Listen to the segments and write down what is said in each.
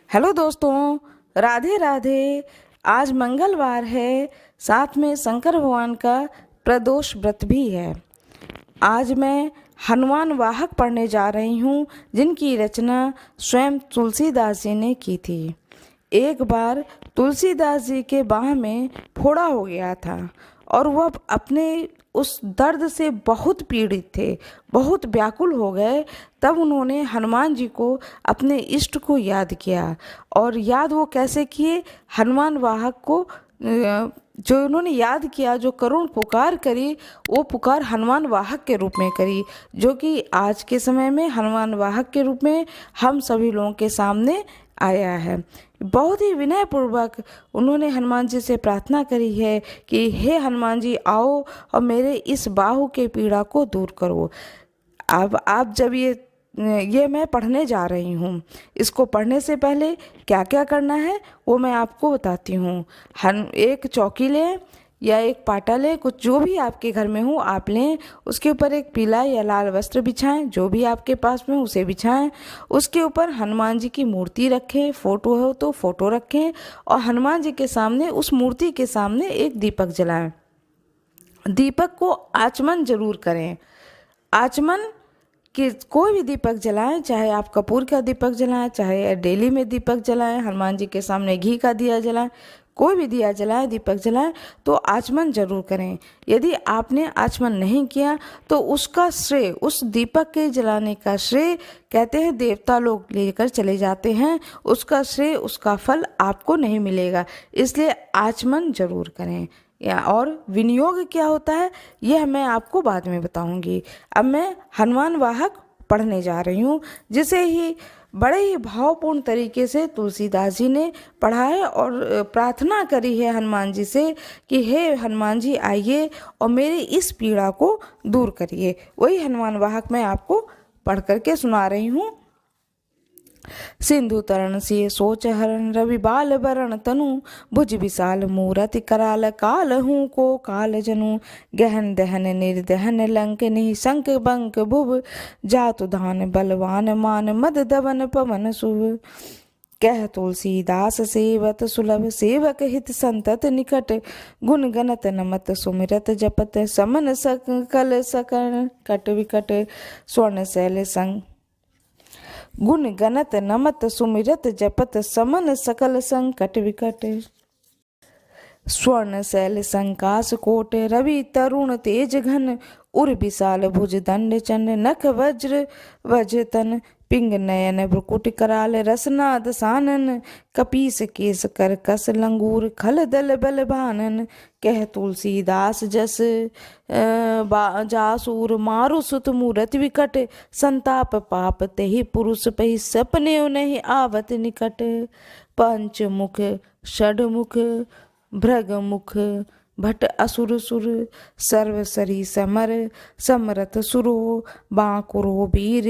Hello दोस्तों, राधे राधे। आज मंगलवार है, साथ में शंकर भगवान का प्रदोष व्रत भी है। आज मैं हनुमान वाहक पढ़ने जा रही हूँ, जिनकी रचना स्वयं तुलसीदास जी ने की थी। एक बार तुलसीदास जी के बाह में फोड़ा हो गया था और वह अपने उस दर्द से बहुत पीड़ित थे, बहुत व्याकुल हो गए। तब उन्होंने हनुमान जी को, अपने इष्ट को याद किया। और याद वो कैसे किए? हनुमान वाहक को जो उन्होंने याद किया, जो करुण पुकार करी, वो पुकार हनुमान वाहक के रूप में करी, जो कि आज के समय में हनुमान वाहक के रूप में हम सभी लोगों के सामने आया है। बहुत ही विनय पूर्वक उन्होंने हनुमान जी से प्रार्थना करी है कि हे हनुमान जी, आओ और मेरे इस बाहु के पीड़ा को दूर करो। अब आप जब ये मैं पढ़ने जा रही हूँ, इसको पढ़ने से पहले क्या क्या करना है वो मैं आपको बताती हूँ। एक चौकी लें या एक पाटा लें, कुछ जो भी आपके घर में हो आप लें। उसके ऊपर एक पीला या लाल वस्त्र बिछाएं, जो भी आपके पास में उसे बिछाएं। उसके ऊपर हनुमान जी की मूर्ति रखें, फोटो हो तो फोटो रखें, और हनुमान जी के सामने, उस मूर्ति के सामने एक दीपक जलाएं। दीपक को आचमन जरूर करें। आचमन कि कोई भी दीपक जलाएं, चाहे आप कपूर का दीपक जलाएं, चाहे डेली में दीपक जलाएं, हनुमान जी के सामने घी का दिया जलाएं, कोई भी दिया जलाएं, दीपक जलाएं, तो आचमन जरूर करें। यदि आपने आचमन नहीं किया तो उसका श्रेय, उस दीपक के जलाने का श्रेय, कहते हैं देवता लोग लेकर चले जाते हैं, उसका श्रेय, उसका फल आपको नहीं मिलेगा। इसलिए आचमन जरूर करें। और विनियोग क्या होता है यह मैं आपको बाद में बताऊंगी। अब मैं हनुमान वाहक पढ़ने जा रही हूँ, जिसे ही बड़े ही भावपूर्ण तरीके से तुलसीदास जी ने पढ़ा है और प्रार्थना करी है हनुमान जी से कि हे हनुमान जी, आइए और मेरी इस पीड़ा को दूर करिए। वही हनुमान वाहक मैं आपको पढ़ करके सुना रही हूँ। सिंधु तरण सिय सोच हरण, रवि बाल बरण तनु, भुज विशाल मूरति कराल, काल हूँ को काल जनु, गहन दहन निर्दहन लंक, निशंक बंक भुव, जातु धान बलवान मान, मद दवन पवन शुभ। कह तुलसीदास सेवत सुलभ, सेवक हित संतत निकट, गुण गणत नमत सुमिरत जपत, समन सकल सकन कट विकट, स्वर्ण शैल संग गुण गणत नमत सुमिरत जपत, समन सकल संकट विकट। स्वर्ण शैल संकास कोट, रवि तरुण तेज घन, उर विशाल भुज दंड चंड, नख वज्र वजतन, पिंग नयन भ्रुकुट कराल, रसनाद सानन, कपीस केस कर कस लंगूर, खल दल बल भानन। कह तुलसीदास जस जासूर, मारु सुत मूरत विकट, संताप पाप तेहि पुरुष पहि, सपने नहीं आवत निकट। पंचमुख षडमुख भृग मुख, भट असुर सुर, सर्व सरी समर, समरथ सुरो, बांकुरो वीर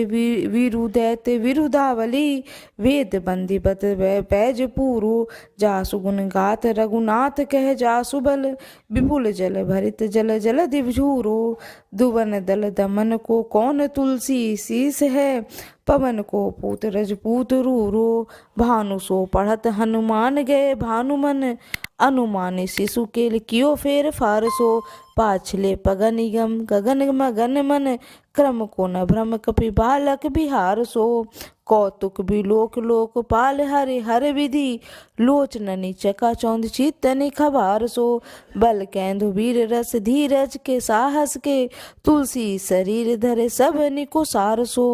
वीरु दैत्य विरुदावली, वेद बंदी बत बैज पूरो, जासु गुण गात रघुनाथ कह जासु बल, विपुल जल भरित जल जल दिवझूरो, दुवन दल दमन को कौन तुलसी शीस है, पवन को पूत रजपूत रूरो, भानु सो पढ़त हनुमान गए भानुमन, अनुमानी शिशु के कियो फेर फारसो, पाछले पगन निगम गगन मगन मन, क्रम को न भ्रम कपि बालक बिहार सो, कौतुक भी लोक लोक पाल हरे हर विधि, लोचननि चका चौंद चित्तनि खबार सो, बल कैंधु वीर रस धीरज के साहस के, तुलसी शरीर धरे सब निको सार सो।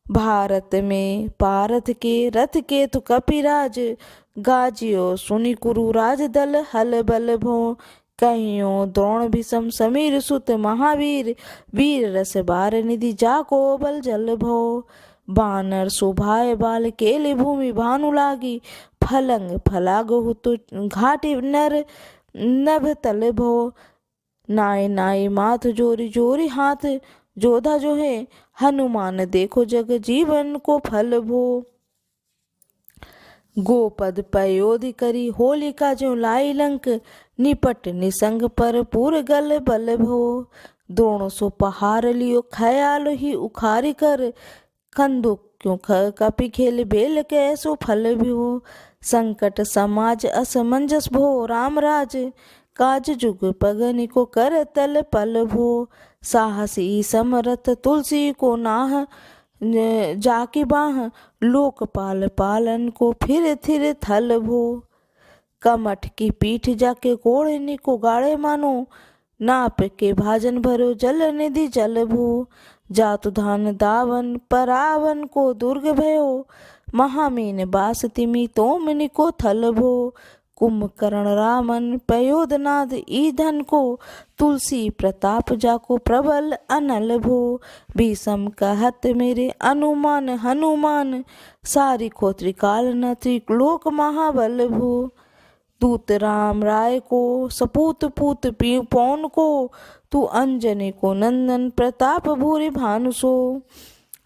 भारत में पारथ के रथ के तु कपिराज, गाजियो सुनि कुरु राज दल हल बल भो, कहियो द्रोण भीषम समीर सुत महावीर, वीर रस बार निधि जाको बल जल भो, बानर सुभाय बाल केले भूमि भानु लागी, फलंग फलाग हुतु घाटी नर नभ तल भो, नाय नाय माथ जोरी जोरी हाथ, जोधा जो है हनुमान देखो जग जीवन को फल भो। गोपद पयोधि करी होलिका जो लाई लंक, निपट निसंग पर पूर गल बल भो, द्रोण सो पहार लियो ख्याल ही उखारी कर, कंदुक क्यों कपि खेल बेल कैसो फल भ्यो। संकट समाज असमंजस भो राम राज, काज जुग पगनि को कर तल पल भो। साहसी समरथ तुलसी को नाह, जाके बाह लोकपाल पालन को फिर थिर थल भो। कमठ की पीठ जाके कोड़नी को गाड़े मानो, नाप के भाजन भरो जल निधि जल भो। जातु धान दावन परावन को दुर्ग भयो, महामीन बास तिमि तोमनि को थल भो। कुंभकर्ण रामन पयोधनाद ईधन को, तुलसी प्रताप जाको प्रबल अनल भो। भीषम कहत मेरे अनुमान हनुमान, सारी को त्रिकाल न त्रिलोक महाबल भो। दूत राम राय को सपूत पूत पौन को, तू अंजनी को नंदन प्रताप भूरि भानु सो।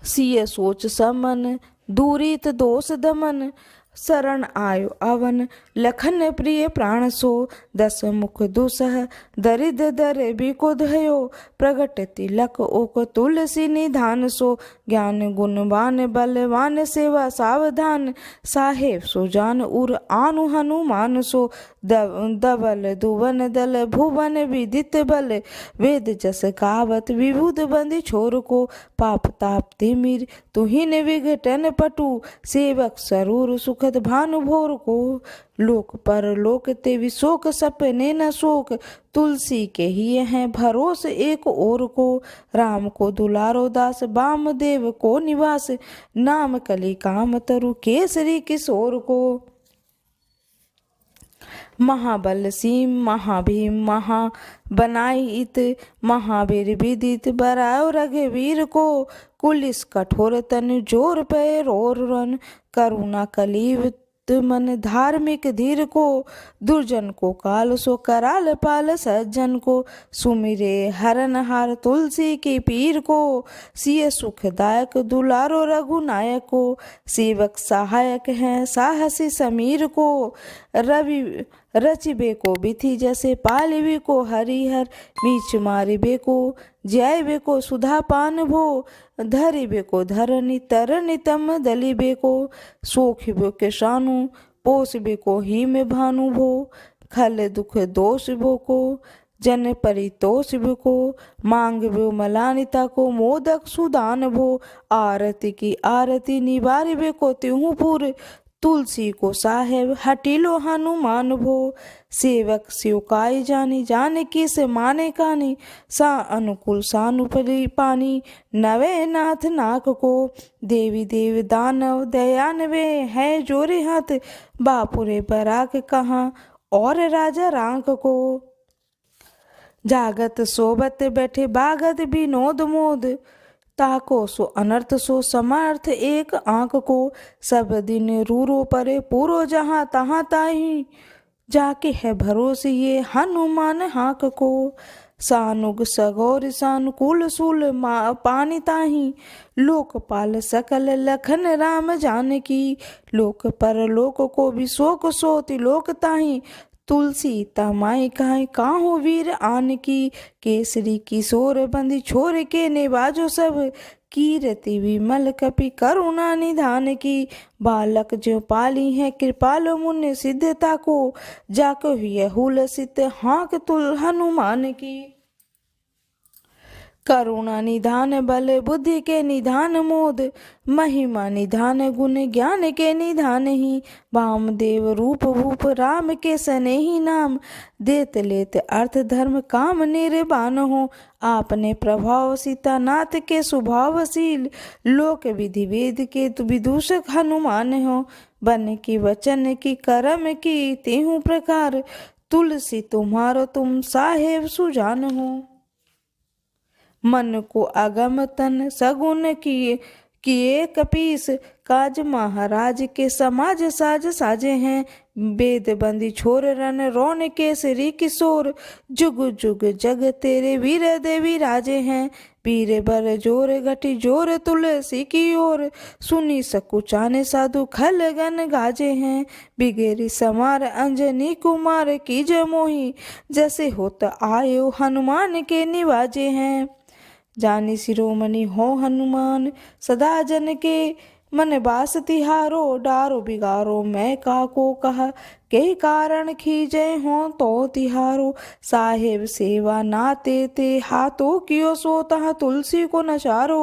सिय सोच समन दूरित दोष दमन, शरण आयो अवन लखन प्रिय प्राण सो। दस मुख दुसह दरिद दर बिको धयो, प्रगट तिलक ओक तुलसी निधान सो। ज्ञान गुणवान बलवान सेवा सावधान, साहेब सुजान उर आनु हनुमान सो। दबल दुवन दल भुवन विदित बल, वेद जस गावत विभुद बंदी छोर को। पाप ताप तिमिर तुहिन विघटन पटु, सेवक सरूर सुखद भानु भोर को। लोक पर लोक ते विशोक सपने न शोक, तुलसी के ही हैं भरोस एक और को। राम को दुलारो दास वामदेव को निवास, नाम कली काम तरु केसरी किशोर को। महाबल सीम महाभीम महा बनाई इत, महावीर विदित बरायो रघुवीर को। कुलिस कठोर तन जोर पे रोर रन, करुणा कलीव मन धार्मिक धीर को। दुर्जन को काल सो कराल पाल सज्जन को, सुमिरे हरनहार तुलसी की पीर को। सिय सुखदायक दुलारो रघुनायक को, सेवक सहायक हैं साहसी समीर को। रवि रचिबे को बिथि जैसे पालिबे को हरिहर, मीच मारिबे को जयबे को सुधा पान भो। धरिबे को धरनी तरनी तम दलिबे को, सोखिबे के शानु पोसबे को ही में भानु भो। खल दुख दोष भो को जन परितोष भो को, मांग भो मलानिता को मोदक सुदान भो। आरती की आरती निवारिबे को त्यों पुर, तुलसी को साहेब हटिलो हनुमान भो। सेवक सिवकाई जानी जाने की से माने कानी, सा अनुकूल सानुपली पानी नवे नाथ नाक को। देवी देव दानव दयानवे है जोरे हाथ, बापुरे बराक कहाँ और राजा रांक को। जागत सोबत बैठे बागत विनोद मोद, ताको सो अनर्थ सो समर्थ एक आंख को। सब दिन रूरो परे पूरो जहाँ तहाँ ताही, जाके है भरोसे ये हनुमान हाक को। सानुग सगौर सानुकूल सूल पानी ताही, लोकपाल सकल लखन राम जानकी। लोक पर लोक को भी शोक सोति लोक ताही, तुलसी तमाई काहे काहू वीर आन की। केसरी किशोर बंदी छोर के नेवाजो सब, कीरति विमल कपि करुणा निधान की। बालक जो पाली है कृपाल मुन्य सिद्धता को, जाको हुए हुलसित हाँक तुल हनुमान की। करुणा निधान बल बुद्धि के निधान मोद, महिमा निधान गुण ज्ञान के निधान ही। वामदेव रूप भूप राम के स्नेही नाम, देत लेत अर्थ धर्म काम निर्वाण हो। आपने प्रभाव सीता नाथ के स्वभावशील, लोक विधि वेद के विदूषक हनुमान हो। बन की वचन की कर्म की तेहु प्रकार, तुलसी तुम्हारो तुम साहेब सुजान हो। मन को अगम तन सगुन किए कपीस, काज महाराज के समाज साज साजे हैं। वेद बंदी छोर रन रौन केसरी किशोर, जुग जुग जग तेरे वीर देवी राजे हैं। वीर बर जोर घटी जोर तुलसी की ओर, सुनी सकुचाने साधु खल गन गाजे हैं। बिगेरी समार अंजनी कुमार की जमोही, जैसे होत आयो हनुमान के निवाजे हैं। जानी शिरोमणि हो हनुमान सदा जन के, मन बास तिहारो डारो बिगारो मैं काको कहा के कारण खीजे हो तो तिहारो साहेब सेवा नाते ते हाथों कियो सो तहाँ तुलसी को नचारो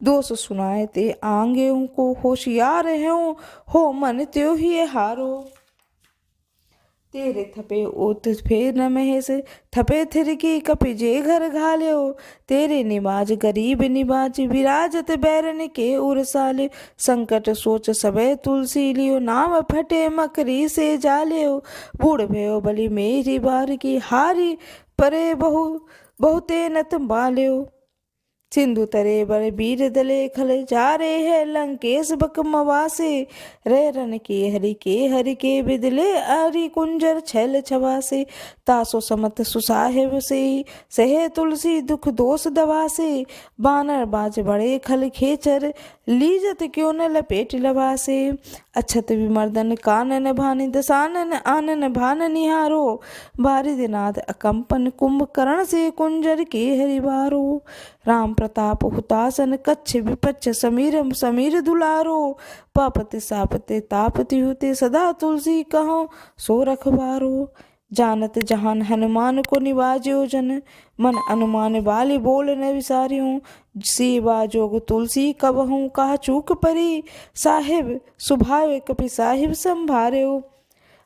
दोष सुनाए ते आंगे को होशियार हो मन त्यो ही हारो तेरे थपे ओत फेर न महेश थपे थिरकी कपि जे घर घाल्यो तेरे निबाज गरीब निबाज विराजत बैरन के उरसाले संकट सोच सबे तुलसी लियो नाम फटे मकरी से जालियो बूढ़ भयो बलि मेरी बार की हारी परे बहुते नत बाल्यो सिंधु तरे बड़े वीर दले खल जा रे है लंकेश बक मवासे रे रन के हरि के बिदले अरि कुंजर छैल छवासे तासो समत सुसाहेब से सहे तुलसी दुख दोष दवासे बानर बाज बड़े खल खेचर लीजत क्यों न लपेट लवासे अछत विमर्दन कानन भानि दसानन आनन भान निहारो बारिदनाथ अकंपन कुंभकर्ण से कुंजर के हरिवारो राम प्रताप हुतासन कच्छ विपच्छ समीर समीर दुलारो पापति सापते तापति हुते सदा तुलसी कहो सो रखबारो जानत जहान हनुमान को निवाज्यो जन मन अनुमान वाले बोल न विसार्यों सेवा जोग तुलसी कबहूँ कहा चूक परी साहिब सुभाव कपि साहिब संभार्यो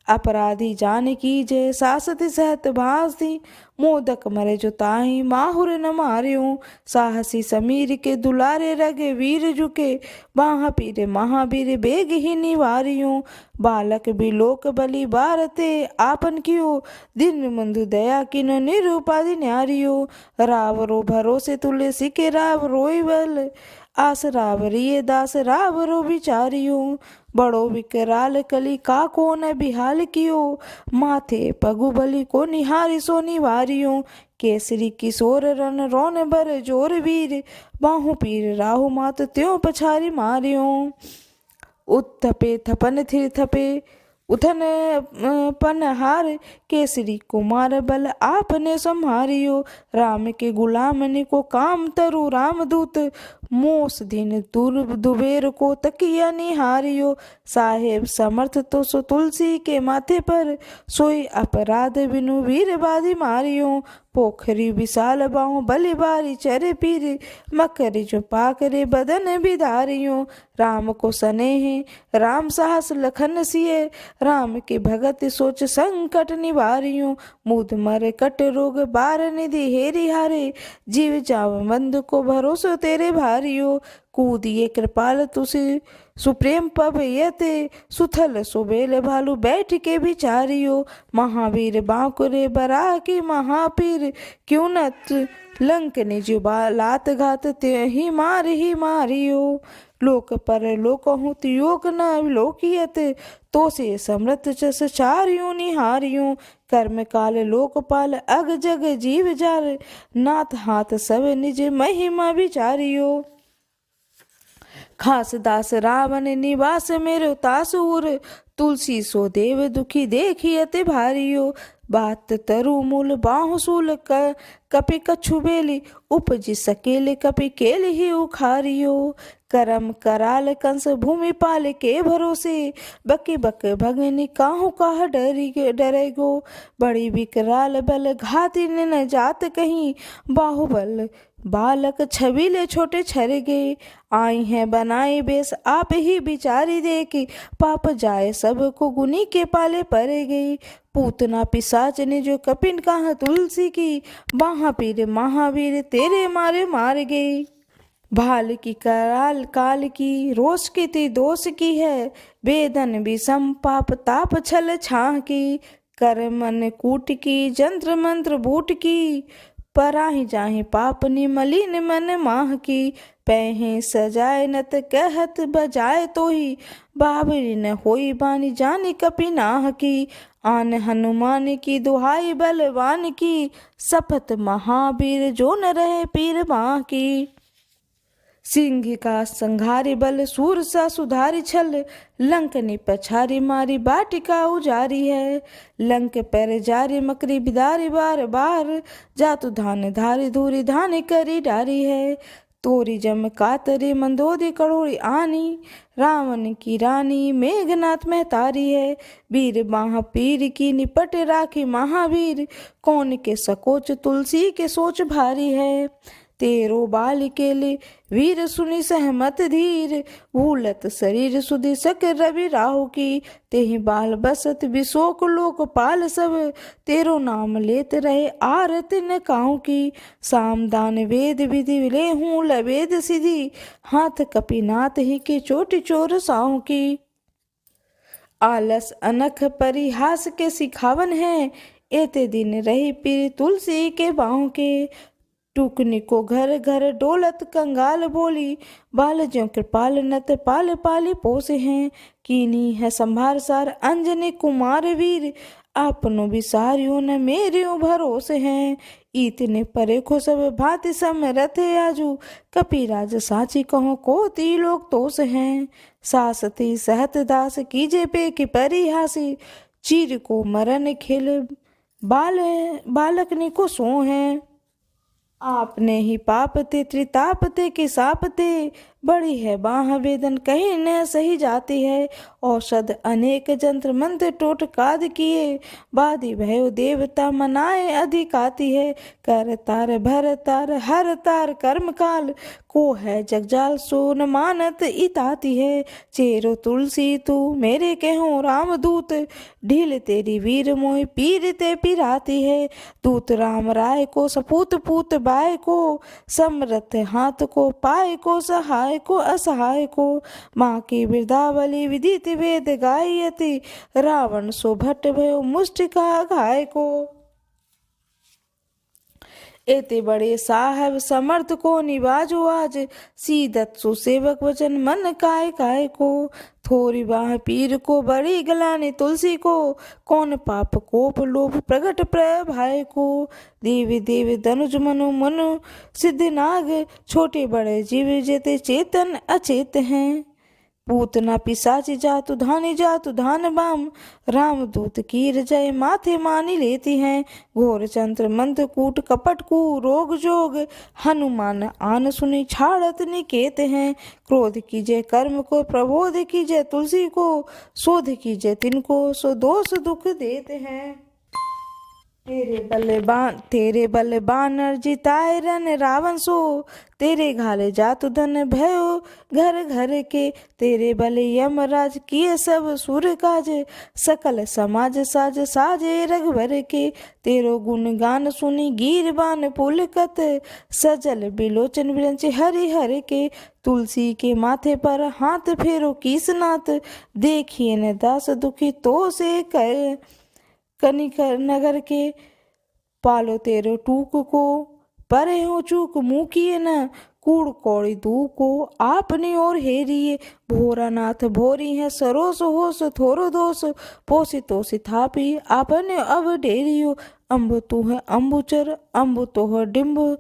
अपराधी जान की जय सासति सहत भासी मोदक मरे जो ताही माहुर न मार्यो साहसी समीर के दुलारे रगे वीर झुके बाह पीरे महावीर बेग ही निवारियो बालक बिलोक बलि बारते आपन कियो दिन मंदु दया किनो निरूपाधि न्यारियो रावरो भरोसे तुलसी के राव रोई बल आस रावरिये दास रावरो विचारियो बड़ो विकराल कली का को न बिहाल कियो माथे पगु बलि को निहारी सो निवारियो केसरी किशोर रन रोन बर जोर वीर बाहु पीर राहु मात त्यों पछारी मारियो उत्थपे थपन थिर थपे उथन पनहार केसरी कुमार बल आपने संहारियो राम के गुलाम ने को काम तरु रामदूत मोस दिन दुबेर को तकिया निहारियो साहेब समर्थ तो सो तुलसी के माथे पर सोई अपराध बिनु वीर बाधी मारियो पोखरी विशाल बाहु बलि बारी चरे पीर मकरी जो पाकरे बदन बिधारियो राम को स्नेह राम साहस लखन सिए राम के भगत सोच संकट निवारियो मुद मर कट रोग बार निधि हेरी हारे जीव जाव मंद को भरोसो तेरे भारियो कूदिए कृपाल तुसी सुप्रेम पब यते सुथल सुबेल भालू बैठ के विचारियो महावीर बांकुरे बरा की महापीर क्यों न लंक निज लात घात ते ही मारियो लोक पर लोक हूँ योग न लोकियत तो से समृत चस चारियों निहारियों कर्म काल लोकपाल अग जग जीव जार नाथ हाथ सब निज महिमा विचारियो खास दास रावण निवास मेरो तासूर तुलसी सो देव दुखी देखियते भारियो बात तरु मूल बाहुसूल कपि कछु बेली उपजि सकेले कपि केल ही उखारियो करम कराल कंस भूमि पाल के भरोसे बके बक भगनी काहू काह डरेगो बड़ी विकराल बल घाति न जात कहीं बाहुबल बालक छबीले छोटे छर गए आई हैं बनाए बेस आप ही बिचारी दे कि पाप जाए सब को गुनी के पाले परे गई पूतना पिशाच ने जो कपिन कहा तुलसी की बाहा पीर महावीर तेरे मारे मार गई भाल की कराल काल की रोष की ती दोष की है वेदन विषम पाप ताप छल छाह की कर मन कूट की जंत्र मंत्र बूट की पराही जाहि पापनी मलिन मन माह की पहै सजाए नत कहत बजाए तो ही बाबरी न होई बानी जानी कपि नाह की आन हनुमान की दुहाई बलवान की सपत महावीर जो न रहे पीर माह की सिंह का संघारी बल सूर सा सुधारी छल लंक ने पछारी मारी बाटिका उजारी है लंक पैर जारी मकरी बिदारी बार बार जातु धान धारी धूरी धान करी डारी है तोरी जम कातरे मंदोदी कड़ोरी आनी, रावण की रानी मेघनाथ महतारी है। वीर बाह पीर की निपट राखी महावीर, कौन के सकोच तुलसी के सोच भारी है। तेरो बाल के लिए वीर सुनी सहमत धीर, भूलत शरीर सुधि सक रवि राहु की। तेहि बाल बसत विशोक लोक पाल सब, तेरो नाम लेत रहे आरत न काहू की। सामदान वेद विधि ले हूँ लवेद सिद्धि, हाथ कपिनाथ ही के चोटी चोर साहू की। आलस अनख परिहास के सिखावन है, एते दिन रही पीर तुलसी के बाहों के। टुकनी को घर घर डोलत कंगाल बोली, बाल ज्यों कृपाल नत पाल पाली पोसे हैं। कीनी है संभार सार अंजनी कुमार वीर, आपनो विसारियो न मेरियो भरोसे हैं। इतने परे खो सब भांति समरथ आजू, कपिराज साची कहो को ती लोग तोस हैं। सासती सहत दास कीजे पे की परिहासी, चीर को मरन खेल बालक ने को सो हैं। आपने ही पापते त्रितापते के सापते, बड़ी है बाह वेदन कहीं न सही जाती है। औषध अनेक जंत्र मंत्र टोटकाद किए, बादी भयो देवता मनाए अधिक आती है। कर तार भर तार हर तार कर्म काल, को है जगजाल सो न मानत इताती है। चेरो तुलसी तू मेरे कहो राम दूत, ढील तेरी वीर मोहि पीर ते पिराती है। दूत राम राय को सपूत पूत बाय को, समरथ हाथ को पाए को सहाय को असहाय को। माँ की वृद्धावली विदित वेद गायति, रावण सो भट्ट भयो मुष्टिका घाय को। एते बड़े साहब समर्थ को निवाजो आज, सीदत सुसेवक वचन मन काय काय को। थोरी बाह पीर को बड़ी गलानी तुलसी को, कौन पाप कोप लोभ प्रगट प्रभाय को। देवी देव धनुज मनु मनु सिद्ध नाग, छोटे बड़े जीव जेते चेतन अचेत हैं। पूतना पिसाची जातु धान बाम, रामदूत कीर जय माथे मानी लेती हैं। घोर चंद्र मंत्र कूट कपट कू रोग जोग, हनुमान आन सुनी छाड़त निकेत हैं। क्रोध कीजय कर्म को प्रबोध कीजय तुलसी को, शोध कीजय तिनको सो दोष दुख देते हैं। तेरे बल बानर जिताए रन रावण सो, तेरे घाले जातु धन भयो घर घर के। तेरे बल यमराज किए सब सुर काज, सकल समाज साज साजे रघुवर के। तेरो गुण गान सुनी गिरबान पुलकत, सजल बिलोचन बिरंच हरि हर के। तुलसी के माथे पर हाथ फेरो कीसनाथ, देखिए न दास दुखी तो से कर कनिकर नगर के। पालो तेरो टूक को परे हो चूक मुकिए न, कूड़ कौड़ी दू को आपनी ओर हेरिए। भोरानाथ भोरी है सरोस होस थोरो दोष, पोसी तोसी थापी आपने अब डेरियो। अम्ब तू है अम्बुचर अम्ब तो है डिम्ब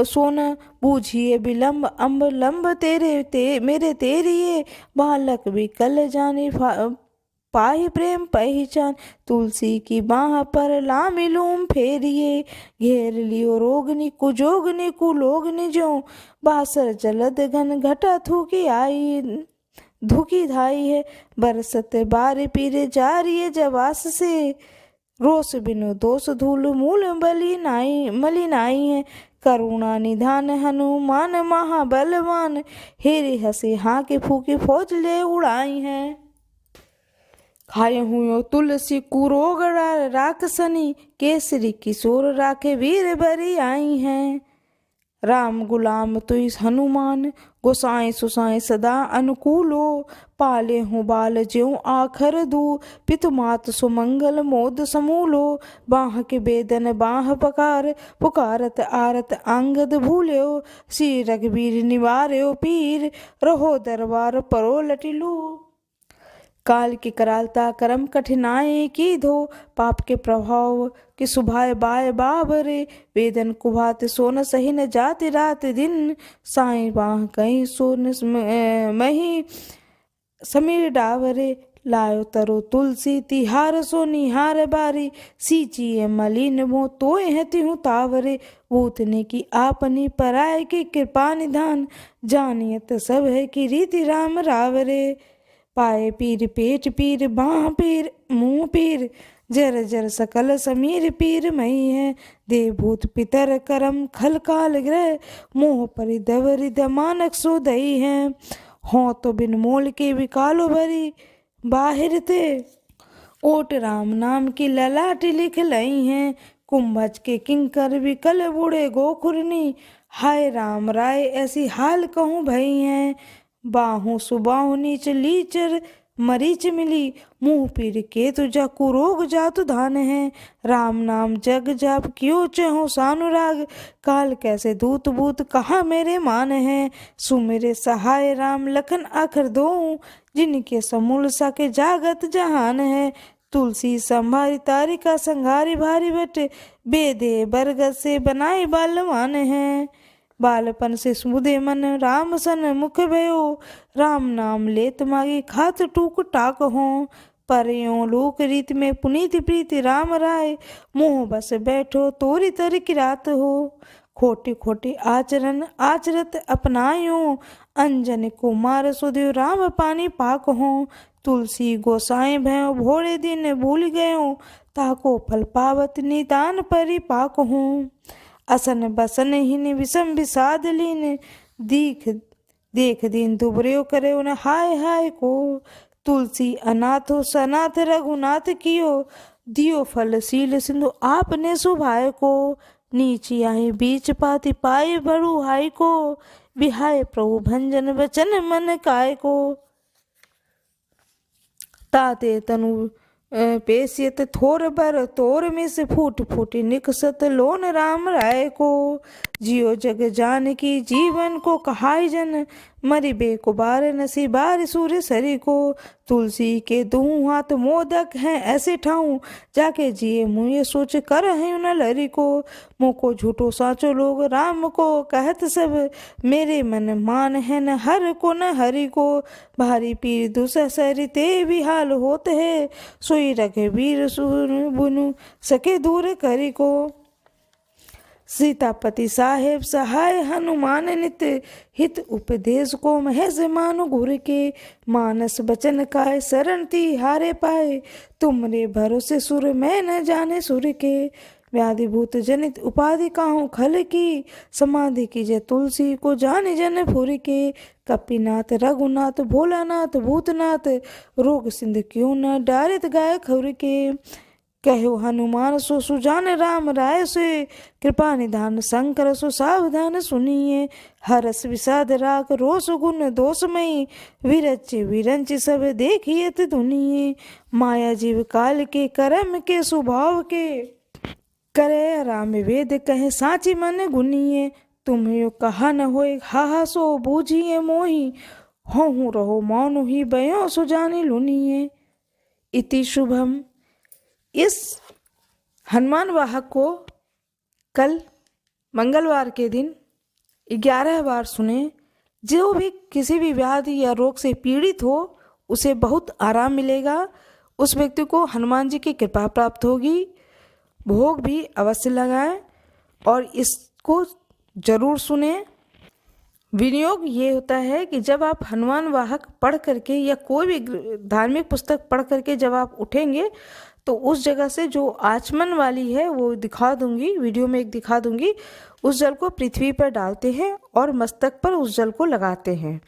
सोना, बूझिए विलम्ब अम्ब लंब मेरे तेरिए। बालक भी कल जानी पाहि प्रेम पहचान, तुलसी की बाह पर लामिलूम फेरिए। घेर लियो रोगनी कुजोगनी कुलोगनी जो, बासर जलद घन घटा थूकी आई धुकी धाई है। बरसत बार पीरे जारिये जवास से, रोष बिनु दोष धूल मूल मलिनाई है। करुणा निधान हनुमान महाबलवान, हेरे हसे हाँ के फूके फौज ले उड़ाई हैं। खाए हुयो तुलसी कुरोग राक्षसनी, केसरी किशोर राखे वीर बरी आई हैं। राम गुलाम तुई हनुमान, गोसाई सुसाई सदा अनुकूलो। पाले हूँ बाल ज्यों आखर दू, पितुमात सुमंगल मोद समूलो। बाह के बेदन बाह पुकारत आरत अंगद भूल्यो। श्री रघुवीर निवार्यो पीर, रहो दरबार परो लटिलू। काल की करालता करम कठिनाई की धो, पाप के प्रभाव कि सुभाए बाय बाबरे। वेदन कुभात सोन सही न जाति रात दिन, साई बाह कहीं सोन मही समीर डावरे। लायो तरो तुलसी तिहार सो निहार बारी, सींचिए मलिन मोह तोय है तिहु तावरे, भूतने की आपनी पराय की कृपा निधान, जानियत सब है कि रीति राम रावरे। पाए पीर पेट पीर बाह पीर मुँह पीर, जर जर सकल समीर पीर मई है, देवभूत पितर करम खल काल ग्रह, मोह परिदव हृदय मानक सो दई है, हों तो बिन मोल के विकालो भरी बाहिर थे, ओट राम नाम की ललाट लिख लई हैं, कुंभज के किंकर विकल बूढ़े गोखुरनी, हाय राम राय ऐसी हाल कहूँ भई हैं, बाहों सुबाहों नीच लीचर मरीच मिली, मुँह पीर के तुझा कुरोग जातु धान है, राम नाम जग जाप क्यों चहो सानुराग, काल कैसे दूत बूत कहाँ मेरे मान है, सुमेरे सहाय राम लखन आखर दो, जिनके समूल सके जागत जहान है, तुलसी संभारी तारिका संघारी भारी बटे, बेदे बरगद से बनाए बालवान है, बालपन से सुधे मन राम सन मुख भयो, राम नाम लेत मागी खात टूक टाक हो, पर यों लोक रीत में पुनीत प्रीति राम राय, मोह बस बैठो तोरी तर की रात हो, खोटे खोटे आचरण आचरत अपनायो, अंजन कुमार सुदेव राम पानी पाक हो, तुलसी गोसाई भयो भोरे दिन भूल गयो, ताको फल पावत निदान परिपाक हो, असन बसन हिन विषम विषाद लीन, दीख देख दीन दुबरेव करे उन हाय हाय को, तुलसी अनाथो सनाथ रघुनाथ कियो, दियो फल सील सिंधु आपने सुभाय को, नीची आए बीच पाति पाए बड़ू हाय को, बिहाय प्रभु भंजन वचन मन काय को, ताते तनु पेशियत थोर बर तोर में से फूट फूटी निकसत लोन राम राय को, जियो जग जान की जीवन को कहाय जन, मरी बेकुबार नसीबार सूर्य सरी को, तुलसी के दूँ हाथ मोदक हैं ऐसे ठाऊं, जाके जिए मुँह सोच कर है न लरी को, मोको झूठो साचो लोग राम को कहत सब, मेरे मन मान है न हर को न हरि को, भारी पीर दुसहरी ते विहाल होत है, सोई रघुवीर सुन बुनु सके दूर करी को, सीतापति साहेब सहाय हनुमान नित, हित उपदेश को महेश मानु गुर के, मानस बचन काय शरण ती हारे पाए, तुमरे भरोसे सुर मैं न जाने सुर के, व्याधि भूत जनित उपाधि काहू खल की, समाधि की जय तुलसी को जाने जन फुर के, कपिनाथ रघुनाथ भोलानाथ भूतनाथ, रोग सिंध क्यों न डारित गाय खुर के, कहो हनुमान सो सुजान राम राय से, कृपा निधान शंकर सो सावधान सुनिए, हरस विषाद राग रोष गुण दोषमयी, विरच विरंच सब देखिए दुनिये, माया जीव काल के करम के स्वभाव के, करे राम वेद कहे साची मन गुनिए, तुम्हें कहा न होए हा सो बूझिए मोही, होहु रहो मौन ही बयो सुजाने लुनिए। इति शुभम। इस हनुमान वाहक को कल मंगलवार के दिन 11 बार सुने। जो भी किसी भी व्याधि या रोग से पीड़ित हो उसे बहुत आराम मिलेगा, उस व्यक्ति को हनुमान जी की कृपा प्राप्त होगी। भोग भी अवश्य लगाएं और इसको जरूर सुने। विनियोग ये होता है कि जब आप हनुमान वाहक पढ़ करके या कोई भी धार्मिक पुस्तक पढ़ करके जब आप उठेंगे तो उस जगह से जो आचमन वाली है वो दिखा दूंगी, वीडियो में एक दिखा दूंगी। उस जल को पृथ्वी पर डालते हैं और मस्तक पर उस जल को लगाते हैं।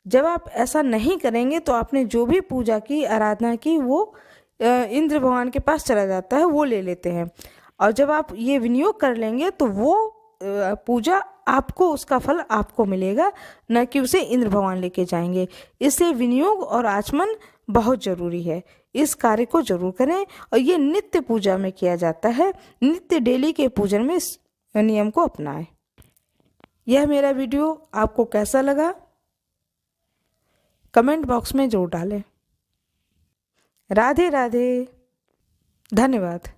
जब आप ऐसा नहीं करेंगे तो आपने जो भी पूजा की, आराधना की, वो इंद्र भगवान के पास चला जाता है, वो ले लेते हैं। और जब आप ये विनियोग कर लेंगे तो वो पूजा आपको, उसका फल आपको मिलेगा, न कि उसे इंद्र भगवान लेके जाएंगे। इसलिए विनियोग और आचमन बहुत ज़रूरी है। इस कार्य को जरूर करें और ये नित्य पूजा में किया जाता है। नित्य डेली के पूजन में इस नियम को अपनाएं। यह मेरा वीडियो आपको कैसा लगा कमेंट बॉक्स में जरूर डालें। राधे राधे, धन्यवाद।